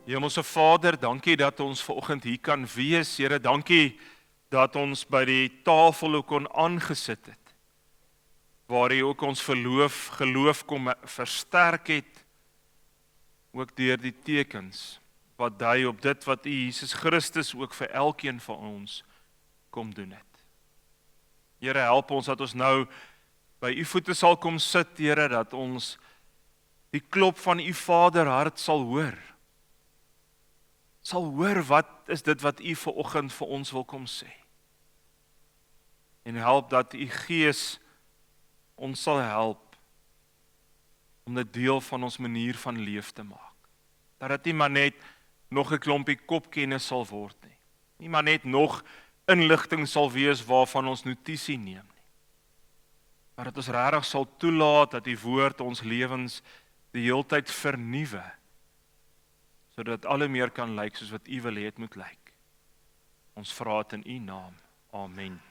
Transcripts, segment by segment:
Hemelse Vader, dankie dat ons vanoggend hier kan wees. Here, dankie dat ons by die tafel ook kon aangesit het. Waar U ook ons geloof kom versterk het, ook deur die tekens wat dui op dit wat U Jesus Christus ook vir elkeen van ons kom doen het. Here, help ons dat ons nou by U voete sal kom sit, Here, dat ons die klop van U Vaderhart sal hoor. Sal hoor wat is dit wat U vanoggend vir ons wil kom sê. En help dat U Gees ons sal help om dit deel van ons manier van leef te maak. Dat dit nie maar net nog 'n klompie kopkennis sal word nie. Nie maar net nog inligting sal wees waarvan ons notisie neem nie. Maar dat ons regtig sal toelaat dat die woord ons lewens die heeltyd vernuwe, sodat alle meer kan lyk soos wat U wil hê dit moet lyk. Ons vra dit in U naam. Amen.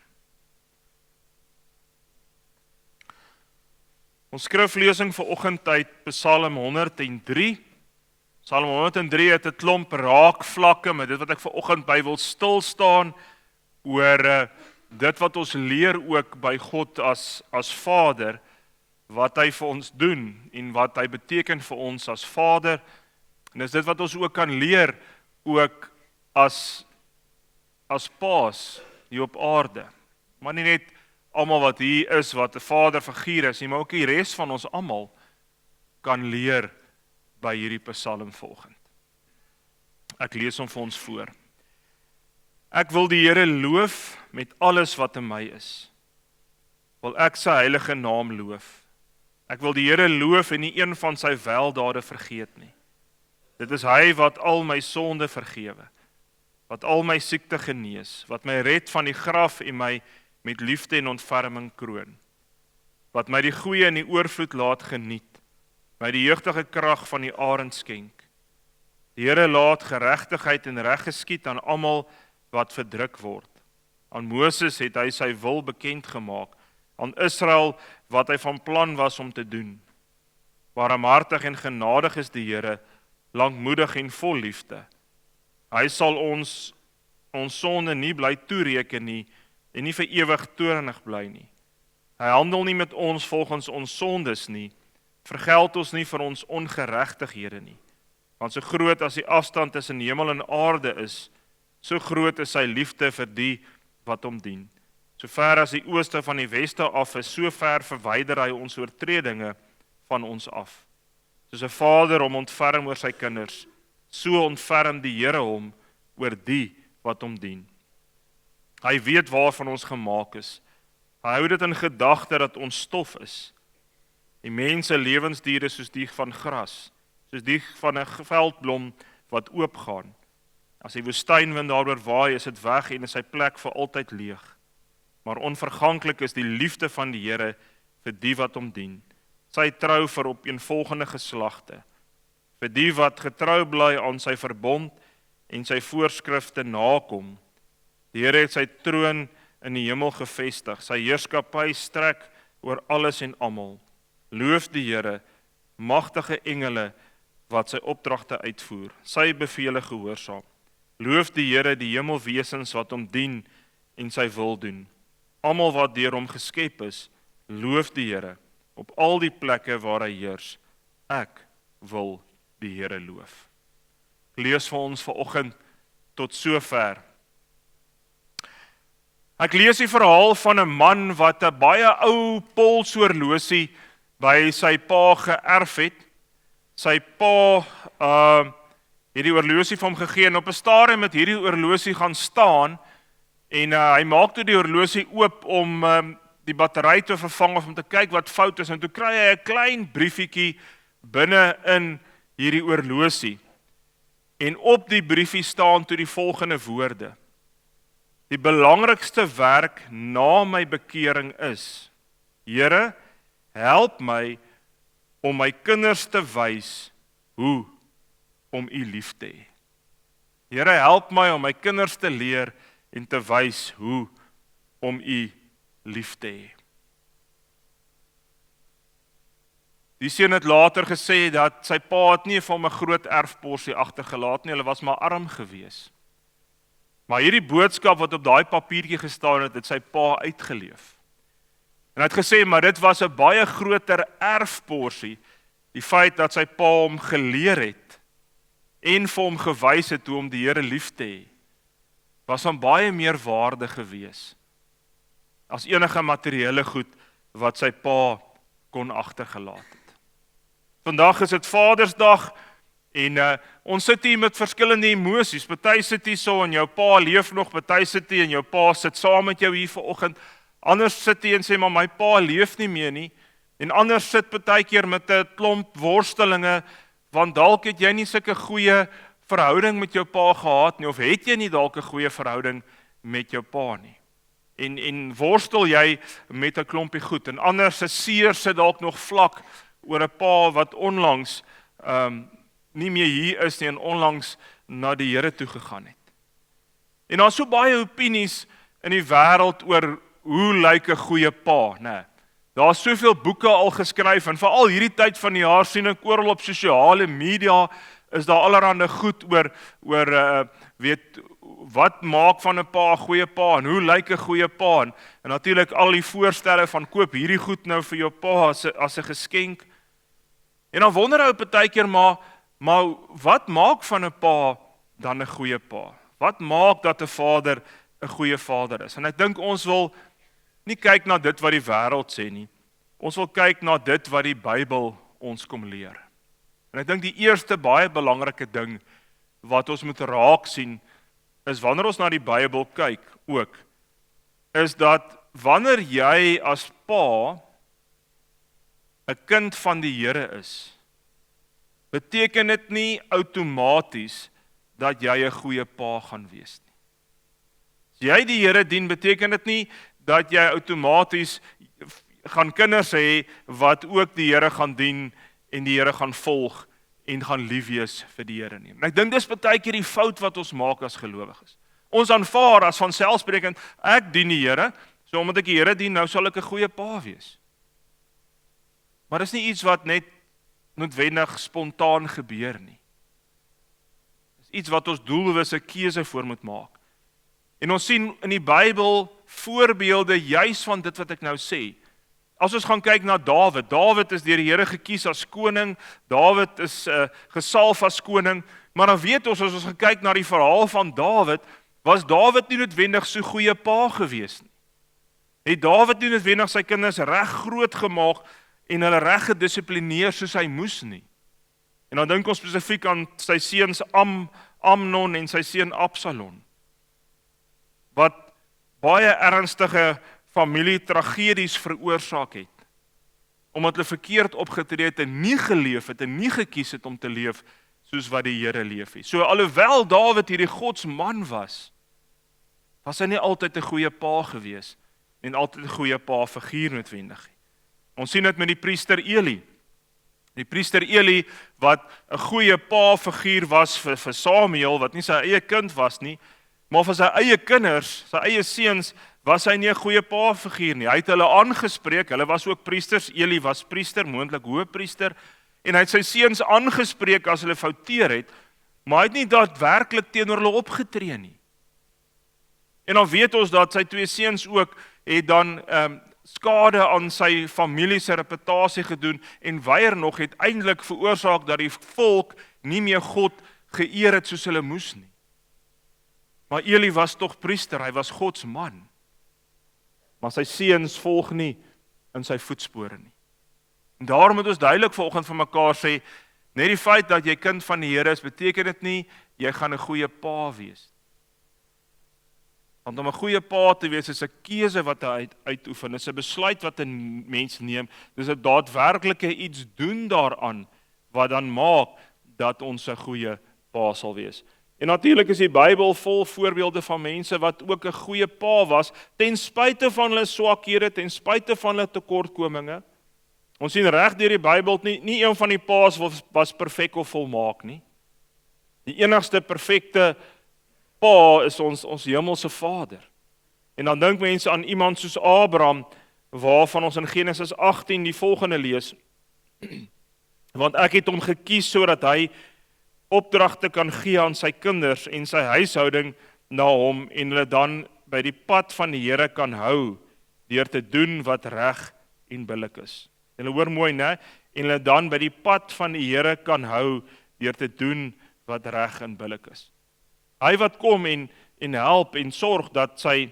Ons skriflesing vanoggend uit Psalm 103. Psalm 103 het 'n klomp raakvlakke met dit wat ek vanoggend by wil stil staan oor dit wat ons leer ook by God as Vader, wat hy vir ons doen en wat hy beteken vir ons as Vader. En dis dit wat ons ook kan leer ook as paas hier op aarde. Maar nie net almal wat hier is wat 'n vaderfiguur is nie, maar ook die res van ons almal kan leer by hierdie Psalm vanoggend. Ek lees hom vir ons voor. Ek wil die Here loof met alles wat in my is. Wil ek sy heilige naam loof. Ek wil die Here loof en nie een van sy weldade vergeet nie. Dit is hy wat al my sonde vergewe, wat al my siekte genees, wat my red van die graf en my met liefde en ontferming kroon, wat my die goeie en die oorvloed laat geniet, my die jeugdige krag van die arend skenk. Die Here laat geregtigheid en reg geskied aan almal wat verdruk word. Aan Moses het hy sy wil bekend gemaak, aan Israel wat hy van plan was om te doen. Barmhartig en genadig is die Here, lankmoedig en vol liefde. Hy sal ons sonde nie bly toereken nie en nie vir ewig toornig bly nie. Hy handel nie met ons volgens ons sondes nie, vergeld ons nie vir ons ongeregtighede nie. Want so groot as die afstand tussen hemel en aarde is, so groot is sy liefde vir die wat hom dien. So ver as die ooste van die weste af is, so ver verwyder hy ons oortredinge van ons af. Soos 'n vader hom ontferm oor sy kinders, so ontferm die Here hom oor die wat hom dien. Hy weet waarvan ons gemaak is. Hy hou dit in gedagte dat ons stof is. Die mense lewensdiere soos die van gras, soos die van 'n veldblom wat oopgaan. As die woestynwind daaroor waai, is dit weg en is sy plek vir altyd leeg. Maar onverganklik is die liefde van die Here vir die wat hom dien. Sy trou vir opeenvolgende geslagte, vir die wat getrou bly aan sy verbond en sy voorskrifte nakom. Die Here het sy troon in die hemel gevestig, sy heerskappy strek oor alles en almal. Loof die Here, magtige engele wat sy opdragte uitvoer, sy bevele gehoorsaam. Loof die Here, die hemelwesens wat hom dien en sy wil doen. Almal wat deur hom geskep is, loof die Here op al die plekke waar hy heers. Ek wil die Here loof. Lees vir ons vanoggend tot sover. Ek lees die verhaal van 'n man wat 'n baie ou polshorlosie by sy pa geërf het. Sy pa het die horlosie vir hom gegee en op 'n stadium met hierdie horlosie gaan staan en hy maak toe die horlosie oop om die battery te vervang of om te kyk wat fout is en toe kry hy 'n klein briefietjie binne in hierdie horlosie. En op die briefie staan toe die volgende woorde: Die belangrikste werk na my bekering is: Here, help my om my kinders te wys hoe om U lief te hê. Here, help my om my kinders te leer en te wys hoe om U lief te hê. Die seun het later gesê dat sy pa het nie vir hom 'n groot erfporsie agtergelaat nie, hulle was maar arm gewees. Maar hierdie boodskap wat op daai papiertjie gestaan het, het sy pa uitgeleef. En hy het gesê, maar dit was 'n baie groter erfporsie, die feit dat sy pa hom geleer het en vir hom gewys het hoe om die Here lief te hê, was van baie meer waarde gewees as enige materiële goed wat sy pa kon agtergelaat het. Vandag is dit Vadersdag en ons sit hier met verskillende emosies. Party sit hier so en jou pa leef nog, party sit hier en jou pa sit saam met jou hier vanoggend. Anders sit hier en sê, maar my pa leef nie meer nie. En anders sit partykeer met 'n klomp worstelinge, want dalk het jy nie sulke goeie verhouding met jou pa gehad nie, of het jy nie dalk 'n goeie verhouding met jou pa nie. En worstel jy met 'n klompie goed, en anders se seer sit dalk nog vlak oor 'n pa wat onlangs nie meer hier is nie en onlangs na die Here toe gegaan het. En daar's so baie opinies in die wêreld oor hoe lyk 'n goeie pa, né? Daar's soveel boeke al geskryf en veral hierdie tyd van die jaar sien ek oral op sosiale media is daar allerhande goed oor weet wat maak van 'n pa 'n goeie pa en hoe lyk 'n goeie pa en natuurlik al die voorstelle van koop hierdie goed nou vir jou pa as 'n geskenk. En dan wonder ou partykeer maar wat maak van 'n pa dan 'n goeie pa? Wat maak dat 'n vader 'n goeie vader is? En ek dink ons wil nie kyk na dit wat die wêreld sê nie. Ons wil kyk na dit wat die Bybel ons kom leer. En ek dink die eerste baie belangrike ding wat ons moet raak sien is wanneer ons na die Bybel kyk ook, is dat wanneer jy as pa 'n kind van die Here is, beteken dit nie outomaties dat jy 'n goeie pa gaan wees nie. As jy die Here dien, beteken dit nie dat jy outomaties gaan kinders hê wat ook die Here gaan dien en die Here gaan volg en gaan lief wees vir die Here nie. En ek dink dis baie keer die fout wat ons maak as gelowiges. Ons aanvaar as vanselfsprekend, ek dien die Here, so omdat ek die Here dien, nou sal ek 'n goeie pa wees. Maar dis nie iets wat net noodwendig spontaan gebeur nie. Dis iets wat ons doelbewuste keuse voor moet maak. En ons sien in die Bybel voorbeelde juis van dit wat ek nou sê. As ons gaan kyk na Dawid, Dawid is deur die Here gekies as koning, Dawid is gesalf as koning, maar dan weet ons, as ons gaan kyk na die verhaal van Dawid, was Dawid nie noodwendig so goeie pa gewees nie. Het Dawid nie noodwendig sy kinders reg groot gemaak en hulle reg gedissiplineer soos hy moes nie. En dan dink ons spesifiek aan sy seuns Amnon en sy seun Absalom, wat baie ernstige familietragedies veroorsaak het, omdat hulle verkeerd opgetree het en nie geleef het en nie gekies het om te leef soos wat die Here leef het. So alhoewel Dawid hierdie godsman was hy nie altyd 'n goeie pa gewees en altyd 'n goeie pa figuur noodwendig. Ons sien dit met die priester Eli. Die priester Eli wat 'n goeie pa figuur was vir Samuel, wat nie sy eie kind was nie, maar vir sy eie kinders, sy eie seuns, was hy nie 'n goeie pa figuur nie. Hy het hulle aangespreek, hulle was ook priesters, Eli was priester, moontlik hoëpriester, en hy het sy seuns aangespreek as hulle fouteer het, maar hy het nie daadwerklik teenoor hulle opgetree nie. En dan weet ons dat sy twee seuns ook het dan skade aan sy familie se reputasie gedoen en weier nog het eintlik veroorsaak dat die volk nie meer God geëer het soos hulle moes nie. Maar Eli was tog priester, hy was God se man. Maar sy seuns volg nie in sy voetspore nie. En daarom moet ons duidelik vanoggend vir mekaar sê, net die feit dat jy kind van die Here is, beteken dit nie jy gaan 'n goeie pa wees. Want om 'n goeie pa te wees is 'n keuse wat hy uitoefen, dis 'n besluit wat 'n mens neem, dis 'n daadwerklike iets doen daaraan wat dan maak dat ons 'n goeie pa sal wees. En natuurlik is die Bybel vol voorbeelde van mense wat ook 'n goeie pa was, ten spyte van hulle swakhede, ten spyte van hulle tekortkominge. Ons sien reg deur die Bybel nie een van die paas was perfek of volmaak nie. Die enigste perfekte pa is ons hemelse Vader. En dan dink mense aan iemand soos Abraham, waarvan ons in Genesis 18 die volgende lees. Want ek het hom gekies sodat hy opdragte kan gee aan sy kinders en sy huishouding na hom en hulle dan by die pad van die Here kan hou deur te doen wat reg en billik is. Julle hoor mooi, né? En hulle dan by die pad van die Here kan hou deur te doen wat reg en billik is. Hy wat kom en help en sorg dat sy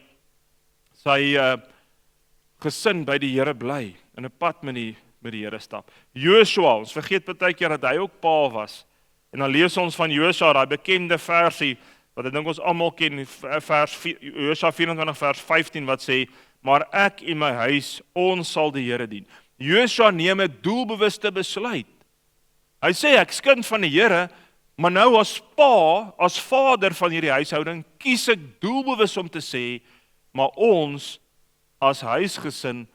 gesin by die Here bly, in 'n pad met die Here stap. Joshua, ons vergeet baie keer dat hy ook pa was. En dan lees ons van Joshua, daai bekende versie wat ek dink ons almal ken, Joshua 24 vers 15 wat sê, maar ek en my huis, ons sal die Here dien. Joshua neem 'n doelbewuste besluit. Hy sê ek's kind van die Here, maar nou as pa, as vader van hierdie huishouding, kies ek doelbewus om te sê, maar ons as huisgesin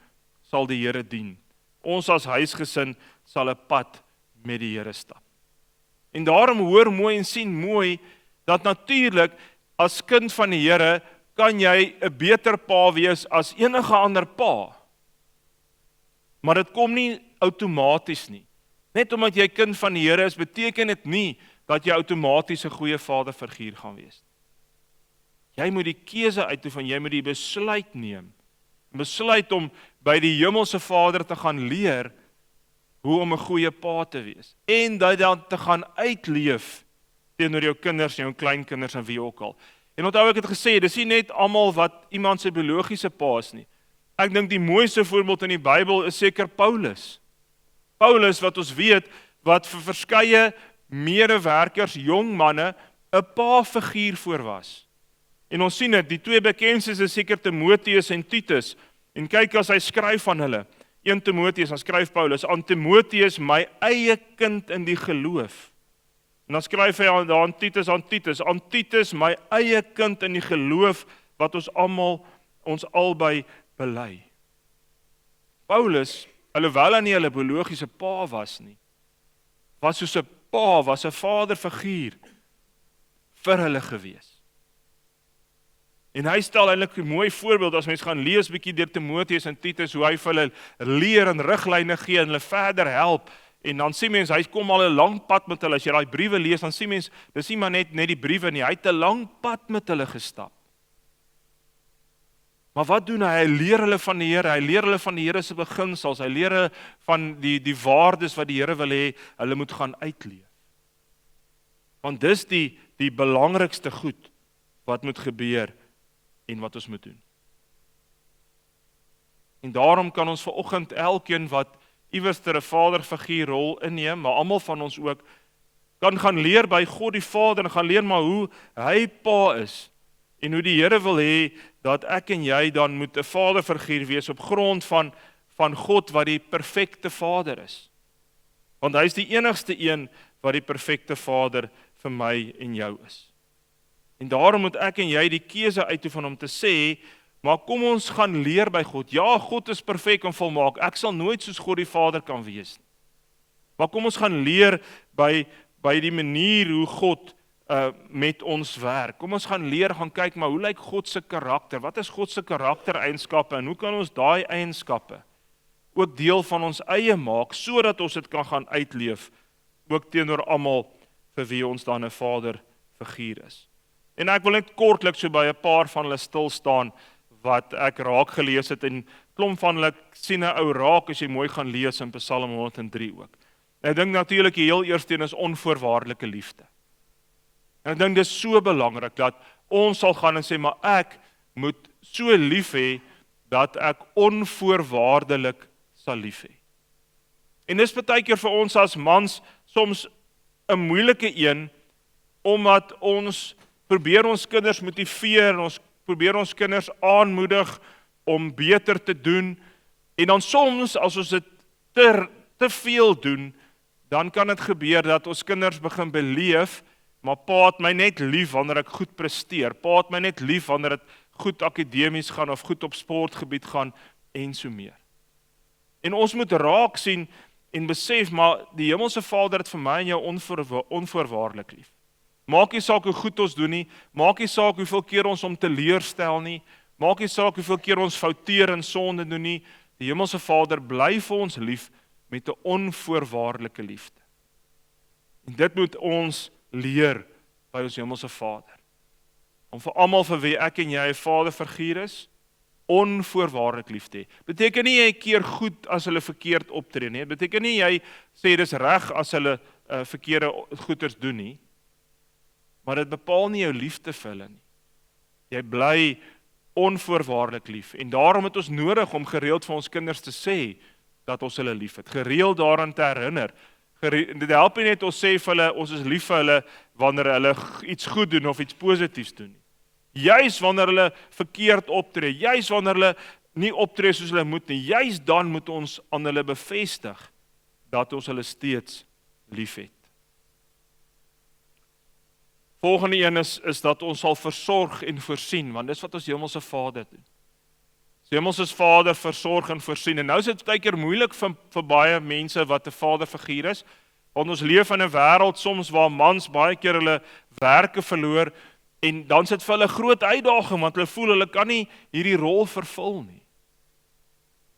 sal die Here dien. Ons as huisgesin sal 'n pad met die Here stap. En daarom hoor mooi en sien mooi dat natuurlik as kind van die Here kan jy 'n beter pa wees as enige ander pa. Maar dit kom nie outomaties nie. Net omdat jy kind van die Here is, beteken dit nie dat jy outomaties 'n goeie vaderfiguur gaan wees. Jy moet die keuse uitoefen, jy moet die besluit neem. Besluit om by die hemelse Vader te gaan leer hoe om 'n goeie pa te wees. En dit dan te gaan uitleef teenoor jou kinders en jou kleinkinders en wie ook al. En onthou ek het gesê, dis nie net almal wat iemand se biologiese pa is nie. Ek dink die mooiste voorbeeld in die Bybel is seker Paulus. Paulus wat ons weet, wat vir verskeie medewerkers, jong manne, 'n pa-figuur voor was. En ons sien dit, die twee bekendstes is seker Timoteus en Titus. En kyk as hy skryf van hulle. 1 Timoteus, dan skryf Paulus, aan Timoteus, my eie kind in die geloof. En dan skryf hy aan Titus, my eie kind in die geloof, wat ons albei bely. Paulus, alhoewel hy nie hulle biologiese pa was nie, was soos 'n pa, was 'n vaderfiguur vir hulle gewees. En hy stel eintlik 'n mooi voorbeeld as mens gaan lees bietjie deur Timoteus en Titus hoe hy vir hulle leer en riglyne gee en hulle verder help. En dan sien mens hy kom al 'n lang pad met hulle. As jy daai briewe lees, dan sien mens dis nie maar net die briewe nie. Hy het 'n lang pad met hulle gestap. Maar wat doen hy? Hy leer hulle van die Here. Hy leer hulle van die Here se beginsels. Hy leer hulle van die waardes wat die Here wil hê hulle moet gaan uitleef. Want dis die belangrikste goed wat moet gebeur en wat ons moet doen. En daarom kan ons vanoggend elkeen wat iewers 'n vaderfiguur rol inneem, maar almal van ons ook, kan gaan leer by God die Vader en gaan leer maar hoe hy pa is en hoe die Here wil hê dat ek en jy dan moet 'n vaderfiguur wees op grond van God wat die perfekte Vader is. Want hy is die enigste een wat die perfekte Vader vir my en jou is. En daarom moet ek en jy die keuse uitoefen om te sê, maar kom ons gaan leer by God. Ja, God is perfek en volmaak. Ek sal nooit soos God die Vader kan wees nie. Maar kom ons gaan leer by die manier hoe God met ons werk. Kom ons gaan leer, gaan kyk, maar hoe lyk God se karakter? Wat is God se karaktereienskappe en hoe kan ons daai eienskappe ook deel van ons eie maak, sodat ons dit kan gaan uitleef, ook teenoor almal vir wie ons dan 'n vaderfiguur is. En ek wil net kortliks so by 'n paar van hulle stil staan wat ek raak gelees het en klomp van hulle sien 'n ou raak as jy mooi gaan lees in Psalm 103 ook. En ek dink natuurlik die heel eerste een is onvoorwaardelike liefde. En ek dink dis so belangrik dat ons sal gaan en sê, maar ek moet so lief hê dat ek onvoorwaardelik sal lief hê. En dis baie keer vir ons as mans soms 'n moeilike een, omdat ons probeer ons kinders motiveer en ons probeer ons kinders aanmoedig om beter te doen. En dan soms as ons dit te veel doen, dan kan dit gebeur dat ons kinders begin beleef, maar pa het my net lief wanneer ek goed presteer. Pa het my net lief wanneer dit goed akademies gaan of goed op sportgebied gaan en so meer. En ons moet raak sien en besef, maar die hemelse Vader het vir my en jou onvoorwaardelik lief. Maak nie saak hoe goed ons doen nie, maak nie saak hoeveel keer ons hom teleurstel nie, maak nie saak hoeveel keer ons fouteer en sonde doen nie, die hemelse Vader bly vir ons lief, met 'n onvoorwaardelike liefde. En dit moet ons leer by ons hemelse Vader. Om vir almal vir wie ek en jy 'n vaderfiguur is, onvoorwaardelik lief te hê. Beteken nie jy keer goed as hulle verkeerd optree nie. Beteken nie jy sê dis reg as hulle verkeerde goeders doen nie. Maar dit bepaal nie jou liefde vir hulle nie. Jy bly onvoorwaardelik lief. En daarom het ons nodig om gereeld vir ons kinders te sê dat ons hulle lief het. Gereeld daaraan te herinner. Dit help nie net ons sê vir hulle, ons is lief vir hulle wanneer hulle iets goed doen of iets positiefs doen nie. Juis wanneer hulle verkeerd optree, juis wanneer hulle nie optree soos hulle moet nie, juis dan moet ons aan hulle bevestig dat ons hulle steeds lief het. Volgende een is dat ons sal versorg en voorsien, want dis wat ons hemelse Vader doen. Ons hemelse Vader versorg en voorsien, en nou is dit baie keer moeilik vir baie mense wat 'n vaderfiguur is, want ons leef in 'n wêreld soms waar mans baie keer hulle werke verloor, en dan sit vir hulle groot uitdaging, want hulle voel hulle kan nie hierdie rol vervul nie.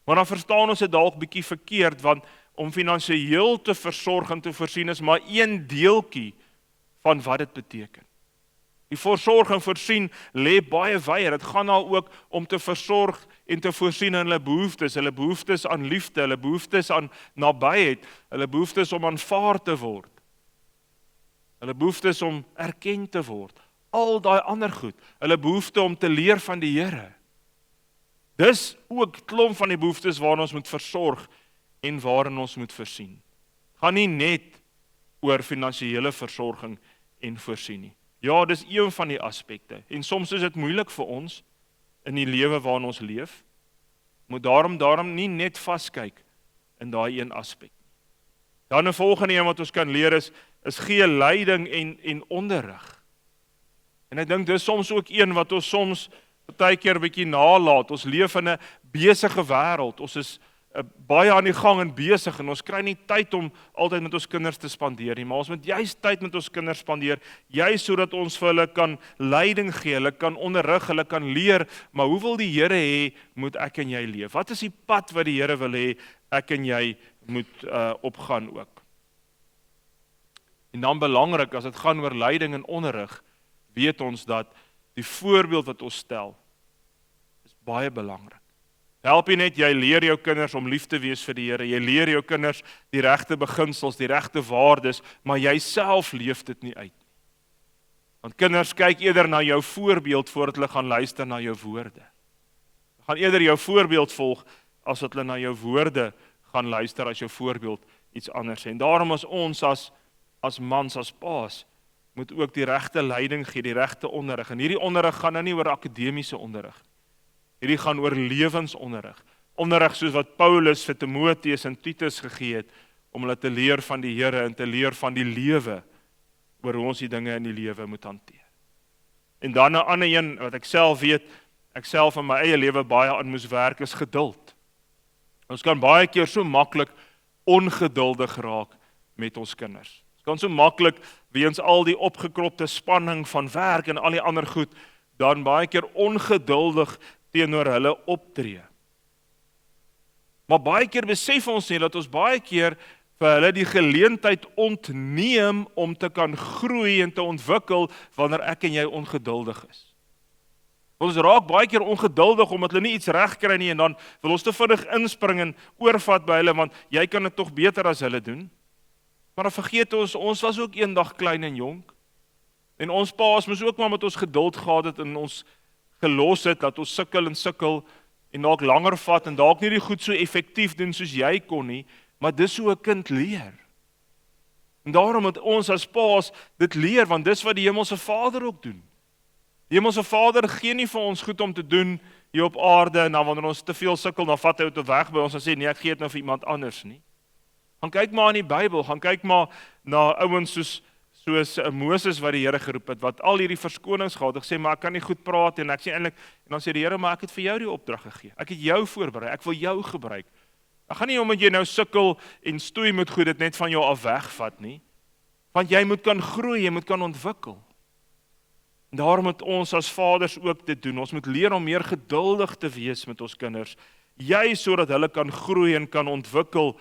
Maar dan verstaan ons dit dalk bietjie verkeerd, want om finansiëel te versorg en te voorsien is maar een deeltjie van wat dit beteken. Die versorg en voorsien lê baie wyer. Dit gaan al ook om te versorg en te voorsien in hulle behoeftes aan liefde, hulle behoeftes aan nabyheid, hulle behoeftes om aanvaar te word, hulle behoeftes om erken te word, al daai ander goed, hulle behoefte om te leer van die Here. Dis ook klomp van die behoeftes waarin ons moet versorg en waarin ons moet voorsien. Gaan nie net oor finansiële versorging en voorsien nie. Ja, dis een van die aspekte, en soms is dit moeilik vir ons in die lewe waarin ons leef, moet daarom nie net vaskyk in daai een aspek. Dan 'n volgende een wat ons kan leer is gee leiding en onderrig. En ek dink dis soms ook een wat ons soms baie keer 'n bietjie naalaat. Ons leef in 'n besige wêreld, ons is baie aan die gang en besig, en ons kry nie tyd om altyd met ons kinders te spandeer nie, maar ons moet juist tyd met ons kinders spandeer, juist sodat ons vir hulle kan leiding gee, hulle kan onderrig, hulle kan leer, maar hoe wil die Here hê moet ek en jy leef? Wat is die pad wat die Here wil hê ek en jy moet opgaan ook? En dan belangrik, as dit gaan oor leiding en onderrig, weet ons dat die voorbeeld wat ons stel, is baie belangrik. Help nie net, jy leer jou kinders om lief te wees vir die Here, jy leer jou kinders die regte beginsels, die regte waardes, maar jy self leef dit nie uit nie. Want kinders kyk eerder na jou voorbeeld voordat hulle gaan luister na jou woorde. Hulle gaan eerder jou voorbeeld volg as wat hulle na jou woorde gaan luister as jou voorbeeld iets anders. En daarom is ons as mans, as paas, moet ook die regte leiding gee, die regte onderrig. En hierdie onderrig gaan nou nie oor akademiese onderrig. Hierdie gaan oor lewensonderrig. Onderrig soos wat Paulus vir Timoteus en Titus gegee het, om hulle te leer van die Here en te leer van die lewe, oor hoe ons die dinge in die lewe moet hanteer. En dan 'n ander een, wat ek self weet, ek self in my eie lewe baie aan moes werk, is geduld. Ons kan baie keer so maklik ongeduldig raak met ons kinders. Ons kan so maklik, weens al die opgekropte spanning van werk en al die ander goed, dan baie keer ongeduldig teenoor hulle optree. Maar baie keer besef ons nie dat ons baie keer vir hulle die geleentheid ontneem om te kan groei en te ontwikkel wanneer ek en jy ongeduldig is. Ons raak baie keer ongeduldig omdat hulle nie iets reg kry nie, en dan wil ons te vinnig inspring en oorvat by hulle, want jy kan dit tog beter as hulle doen. Maar dan vergeet ons was ook eendag klein en jonk, en ons paas moes ook maar met ons geduld gehad het en ons gelos het, dat ons sukkel en dalk langer vat en dalk nie die goed so effektief doen soos jy kon nie, maar dis hoe 'n kind leer. En daarom moet ons as paas dit leer, want dis wat die hemelse Vader ook doen. Die hemelse Vader gee nie vir ons goed om te doen hier op aarde, en dan wanneer ons te veel sukkel, dan vat hy dit weg by ons en sê, nee, ek gee dit nou vir iemand anders nie. Gaan kyk maar in die Bybel, gaan kyk maar na ouens soos Moses wat die Here geroep het, wat al hierdie verskonings gehad het, gesê, maar ek kan nie goed praat, en ek sê eintlik, en dan sê die Here, maar ek het vir jou die opdrag gegee, ek het jou voorberei, ek wil jou gebruik. Ek gaan nie omdat jy nou sukkel en stoei met goed, dit net van jou af wegvat nie, want jy moet kan groei, jy moet kan ontwikkel. En daarom moet ons as vaders ook dit doen, ons moet leer om meer geduldig te wees met ons kinders, juist sodat hulle kan groei en kan ontwikkel,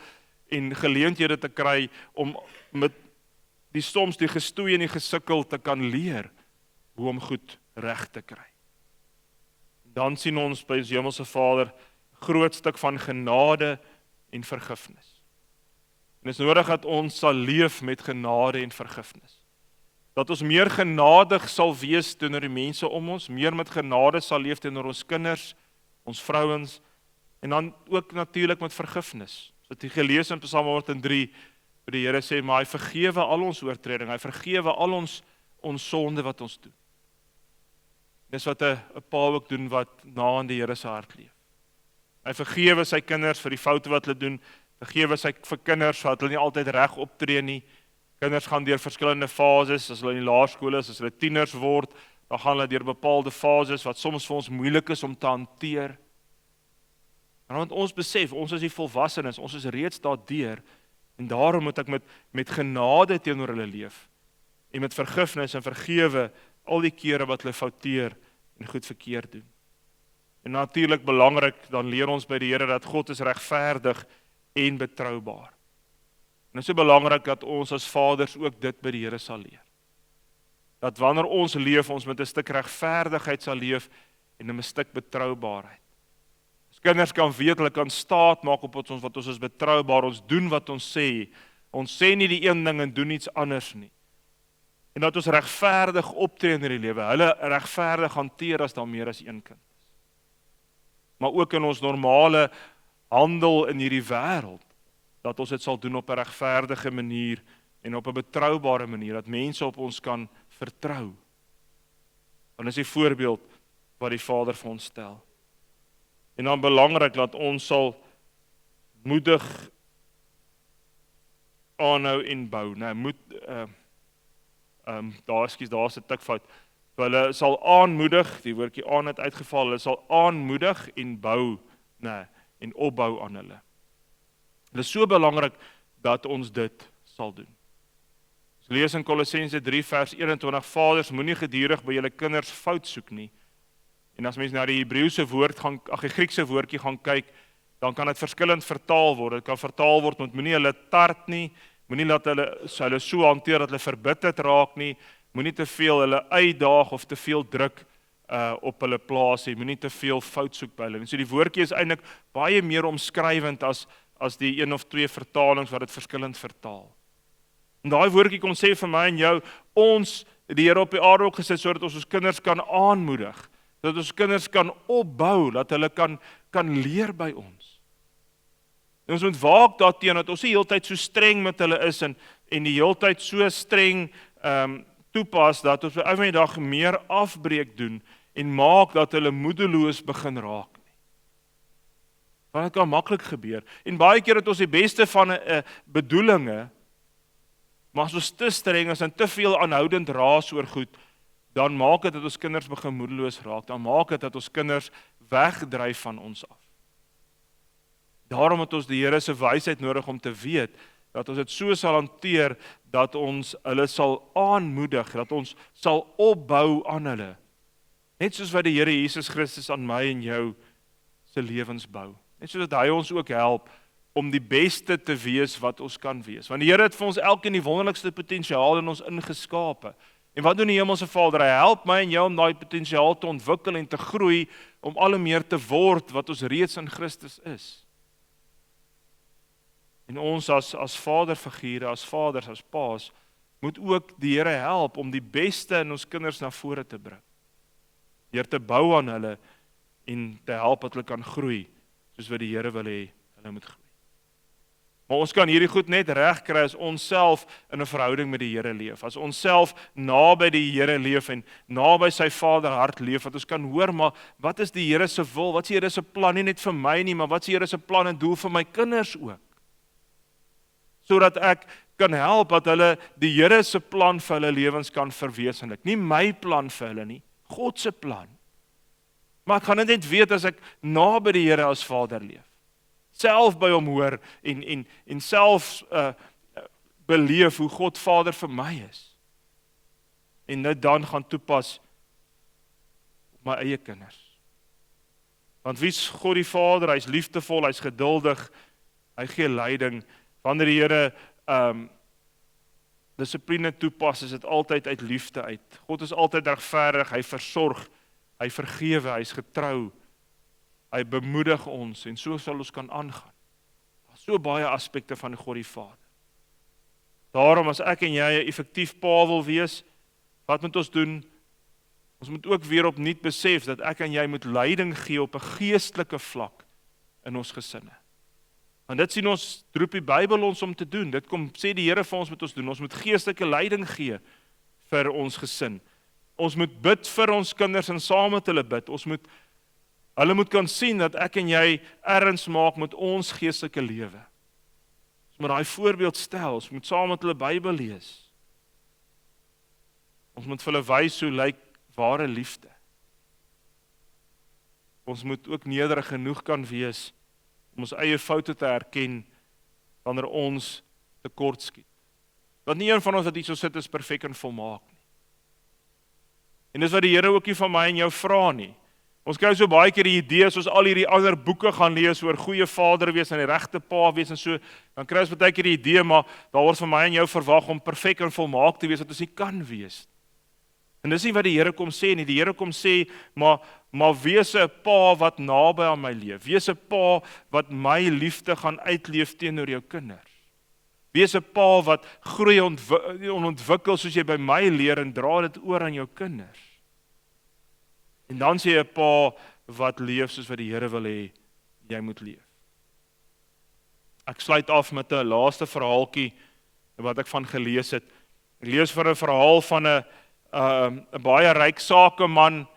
en geleenthede te kry om met soms die gestoei en die gesukkel te kan leer hoe om goed reg te kry. Dan sien ons by ons Hemelse Vader groot stuk van genade en vergifnis. En dit is nodig dat ons sal leef met genade en vergifnis. Dat ons meer genadig sal wees teenoor die mense om ons, meer met genade sal leef teenoor ons kinders, ons vrouens, en dan ook natuurlik met vergifnis. So het jy gelees in Psalm 103, waar die Here sê, maar hy vergewe al ons oortreding, hy vergewe al ons sonde wat ons doen. Dis wat 'n pa ook doen wat na aan die Here se hart leef. Hy vergewe sy kinders vir die foute wat hulle doen, vergewe sy vir kinders wat hulle nie altyd reg optree nie. Kinders gaan deur verskillende fases, as hulle in die laerskool is, as hulle tieners word, dan gaan hulle deur bepaalde fases wat soms vir ons moeilik is om te hanteer. Maar want ons besef, ons is die volwassenes, ons is reeds daardeur, en daarom moet ek met genade teenoor hulle leef, en met vergifnis en vergewe al die kere wat hulle fouteer en goed verkeerd doen. En natuurlik belangrik, dan leer ons by die Here dat God is regverdig en betroubaar. En dit is so belangrik dat ons as vaders ook dit by die Here sal leer. Dat wanneer ons leef, ons met 'n stuk regverdigheid sal leef en 'n stuk betroubaarheid. As kinders kan weet, hulle kan staat maak op ons wat ons is betroubaar, ons doen wat ons sê. Ons sê nie die een ding en doen iets anders nie. En dat ons regverdig optree in die lewe, hulle regverdig hanteer as daar meer as een kind is. Maar ook in ons normale handel in hierdie wêreld, dat ons dit sal doen op 'n regverdige manier en op 'n betroubare manier, dat mense op ons kan vertrou. Want dis die voorbeeld wat die Vader vir ons stel. En dan belangrik dat ons sal moedig aanhou en bou. Nou, daar's 'n tikfout. So hulle sal aanmoedig, die woordjie aan het uitgeval, hulle sal aanmoedig en bou, en opbou aan hulle. Dit is so belangrik dat ons dit sal doen. Ons lees in Kolossense 3 vers 21, Vaders, moenie gedurig by julle kinders fout soek nie. En as mens na die Hebreëse woord die Griekse woordjie gaan kyk, dan kan dit verskillend vertaal word. Dit kan vertaal word met moenie hulle tart nie, moenie laat hulle so hanteer dat hulle verbitterd raak nie, moenie te veel hulle uitdaag of te veel druk op hulle plaas nie, moenie te veel fout soek by hulle. En so die woordjie is eintlik baie meer omskrywend as die 1 of 2 vertalings wat dit verskillend vertaal. En daai woordjie kom sê vir my en jou, ons, die Here op die aarde ook gesit, sodat ons kinders kan aanmoedig, dat ons kinders kan opbou, dat hulle kan leer by ons. En ons moet waak daarteen, dat ons die heeltyd so streng met hulle is, en die heeltyd so streng toepas, dat ons op 'n dag meer afbreek doen, en maak dat hulle moedeloos begin raak. Want dit kan maklik gebeur. En baie keer het ons die beste van bedoelinge, maar as ons te streng is en te veel aanhoudend raas oor goed, dan maak dit dat ons kinders begin moedeloos raak, dan maak dit dat ons kinders wegdryf van ons af. Daarom het ons die Here se wysheid nodig om te weet, dat ons dit so sal hanteer, dat ons hulle sal aanmoedig, dat ons sal opbou aan hulle. Net soos wat die Here Jesus Christus aan my en jou se lewens bou. Net soos dat hy ons ook help om die beste te wees wat ons kan wees. Want die Here het vir ons elkeen die wonderlikste potensiaal in ons ingeskape. En wat doen die Hemelse Vader? Hy help my en jou om daai potensiaal te ontwikkel en te groei, om al hoe meer te word wat ons reeds in Christus is. En ons as vaderfigure, as vaders, as paas, moet ook die Here help om die beste in ons kinders na vore te bring. Deur te bou aan hulle en te help dat hulle kan groei, soos wat die Here wil hê hulle moet groei. Maar ons kan hierdie goed net reg kry as ons self in 'n verhouding met die Here leef. As ons self naby die Here leef en naby sy Vader hart leef, dat ons kan hoor, maar wat is die Here se wil? Wat is die Here se plan? Nie net vir my nie, maar wat is die Here se plan en doel vir my kinders ook? Sodat ek kan help dat hulle die Here se plan vir hulle lewens kan verwesenlik. Nie my plan vir hulle nie, God se plan. Maar ek gaan dit net weet as ek naby die Here as Vader leef. Self by hom hoor en self beleef hoe God Vader vir my is. En dit dan gaan toepas op my eie kinders. Want wie is God die Vader? Hy's liefdevol, hy's geduldig, hy gee leiding, Wanneer die Here dissipline toepas, is dit altyd uit liefde uit. God is altyd regverdig, hy versorg, hy vergewe, hy is getrou, hy bemoedig ons en so sal ons kan aangaan. Daar is so baie aspekte van God die Vader. Daarom as ek en jy 'n effektief pa wil wees, wat moet ons doen? Ons moet ook weer opnuut besef dat ek en jy moet leiding gee op 'n geestelike vlak in ons gesinne. En dit sien ons, roep die Bybel ons om te doen. Dit sê die Here vir ons moet ons doen. Ons moet geestelike leiding gee vir ons gesin. Ons moet bid vir ons kinders en saam met hulle bid. Hulle moet kan sien dat ek en jy erns maak met ons geestelike lewe. Ons moet daai voorbeeld stel. Ons moet saam met hulle Bybel lees. Ons moet vir hulle wys hoe lyk ware liefde. Ons moet ook nederig genoeg kan wees om ons eie foute te erken wanneer ons tekort skiet. Want nie een van ons wat hier so sit is perfek en volmaak nie. En dis wat die Here ook nie van my en jou vra nie. Ons kry so baie keer die idee, as ons al hierdie ander boeke gaan lees oor goeie vader wees en die regte pa wees en so, dan kry ons baie keer die idee, maar daar word van my en jou verwag om perfek en volmaak te wees, wat ons nie kan wees. En dis nie wat die Here kom sê nie. Die Here kom sê, maar wees 'n pa wat naby aan my leef. Wees 'n pa wat my liefde gaan uitleef teenoor jou kinders. Wees 'n pa wat groei en ontwikkel soos jy by my leer en dra dit oor aan jou kinders. En dan sê jy 'n pa wat leef soos wat die Here wil hê jy moet leef. Ek sluit af met 'n laaste verhaaltjie wat ek van gelees het. Ek lees vir 'n verhaal van 'n baie ryk sakeman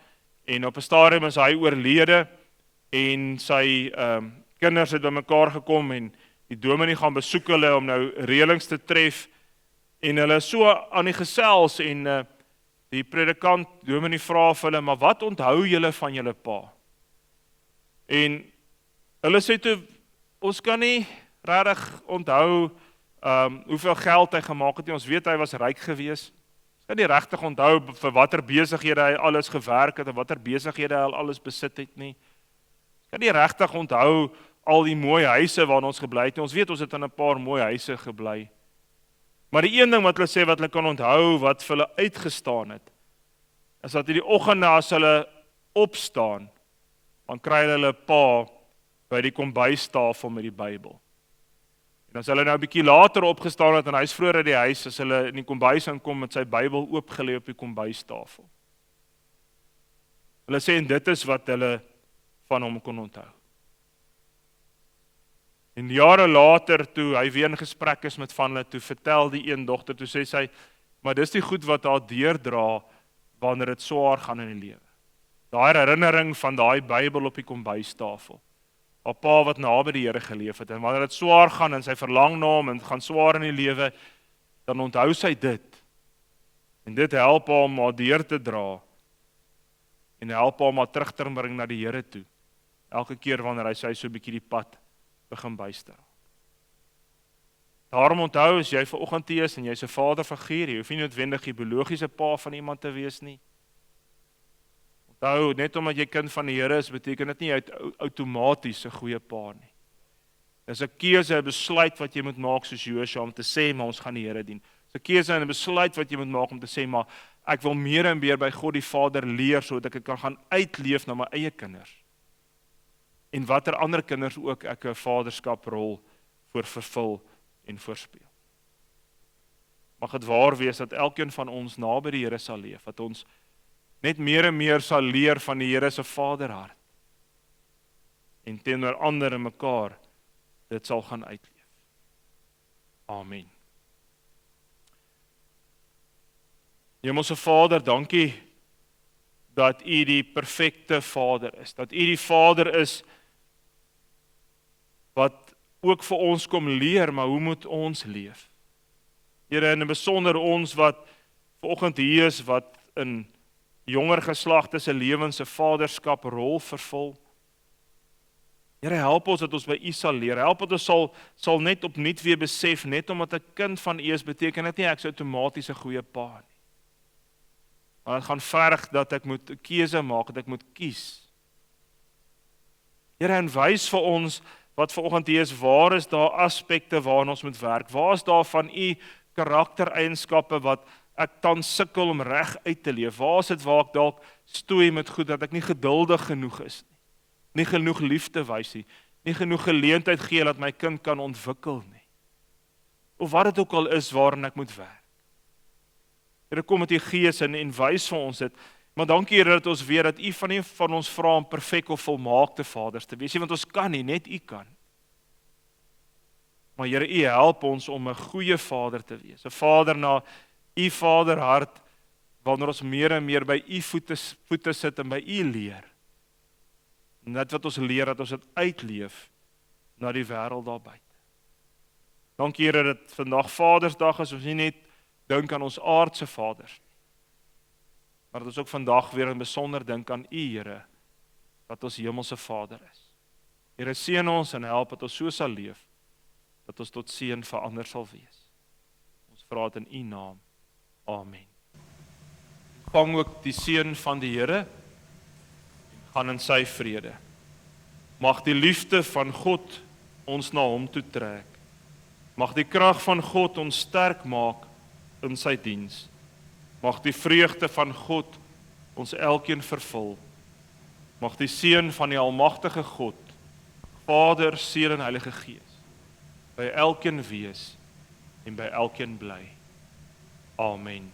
en op 'n stadium is hy oorlede en sy kinders het bymekaar gekom en die dominee gaan besoek hulle om nou reëlings te tref en hulle is so aan die gesels en die predikant dominee vra vir hulle, maar wat onthou julle van julle pa? En hulle sê toe, ons kan nie regtig onthou hoeveel geld hy gemaak het nie, ons weet hy was ryk geweest. Kan nie regtig onthou vir watter besighede hy alles gewerk het en watter besighede hy alles besit het nie. Kan nie regtig onthou al die mooi huise waarin ons gebly het nie. Ons weet ons het in 'n paar mooi huise gebly. Maar die een ding wat hulle sê wat hulle kan onthou wat vir hulle uitgestaan het, is dat in die oggende as hulle opstaan, dan kry hulle pa by die kombuistafel met die Bybel. En as hulle nou 'n bietjie later opgestaan het en hy's vroeër uit die huis, as hulle in die kombuis inkom met sy Bybel oopgelê op die kombuistafel. Hulle sê en dit is wat hulle van hom kon onthou. En jare later toe hy weer in gesprek is met van hulle, toe vertel die een dogter, toe sê sy, maar dis die goed wat haar deurdra wanneer dit swaar gaan in die lewe. Daai herinnering van daai Bybel op die kombuistafel. 'n pa wat naby die Here geleef het, en wanneer dit swaar gaan en sy verlang na hom en gaan swaar in die lewe, dan onthou sy dit. En dit help haar om haar deur te dra en help haar om haar terug te bring na die Here toe. Elke keer wanneer hy sy so 'n bietjie die pad begin byster. Daarom onthou, as jy vanoggend hier is en jy's 'n vaderfiguur, jy hoef nie noodwendig die biologiese pa van iemand te wees nie. Onthou, net omdat jy kind van die Here is, beteken dit nie jy outomaties 'n goeie pa nie. Dis 'n keuse, 'n besluit wat jy moet maak soos Josua om te sê, maar ons gaan die Here dien. Dis 'n keuse en 'n besluit wat jy moet maak om te sê, maar ek wil meer en meer by God die Vader leer, sodat ek dit kan gaan uitleef na my eie kinders. En watter ander kinders ook ek 'n vaderskaprol voor vervul en voorspeel. Mag dit waar wees dat elkeen van ons naby die Here sal leef, dat ons net meer en meer sal leer van die Here se vaderhart. En teenoor ander en mekaar dit sal gaan uitleef. Amen. Hemelse Vader, dankie dat U die perfekte Vader is, dat U die Vader is wat ook vir ons kom leer, maar hoe moet ons leef? Here, en in besonder ons wat vanoggend hier is, wat in jonger geslagte se lewens se vaderskap rol vervul. Here, help ons dat ons by U sal leer. Help dat ons sal net opnuut weer besef, net omdat 'n kind van U is, beteken dit nie ek is outomaties 'n goeie pa nie. Maar dit gaan verg dat ek moet 'n keuse maak, dat ek moet kies. Here, en wys vir ons wat vanoggend hier is, waar is daar aspekte waarna ons moet werk? Waar is daar van u karaktereienskappe wat ek tans sukkel om reg uit te leef? Waar is dit waar ek dalk stoei met goed dat ek nie geduldig genoeg is nie genoeg liefde wys nie genoeg geleentheid gee dat my kind kan ontwikkel nie. Of wat dit ook al is waarin ek moet werk. Here, kom met u Gees en wys vir ons dit. Maar dankie Here dat ons weet dat u van ons vra om perfek of volmaakte vaders te wees, want ons kan nie, net u kan. Maar Here, u help ons om 'n goeie vader te wees, 'n vader na u vaderhart, wanneer ons meer en meer by u voete sit en by u leer. En dit wat ons leer, dat ons dit uitleef na die wêreld daar buite. Dankie Here dat vandag Vadersdag is, ons nie net dink aan ons aardse vaders, maar dat ons ook vandag weer in besonder dink aan u Here, wat ons hemelse Vader is. Here, seën ons en help dat ons so sal leef, dat ons tot seën vir ander sal wees. Ons vra dit in u naam. Amen. Vang ook die seën van die Here en gaan in sy vrede. Mag die liefde van God ons na hom toe trek. Mag die krag van God ons sterk maak in sy diens. Mag die vreugde van God ons elkeen vervul. Mag die seën van die almagtige God, Vader, Seun en Heilige Gees, by elkeen wees en by elkeen bly. Amen.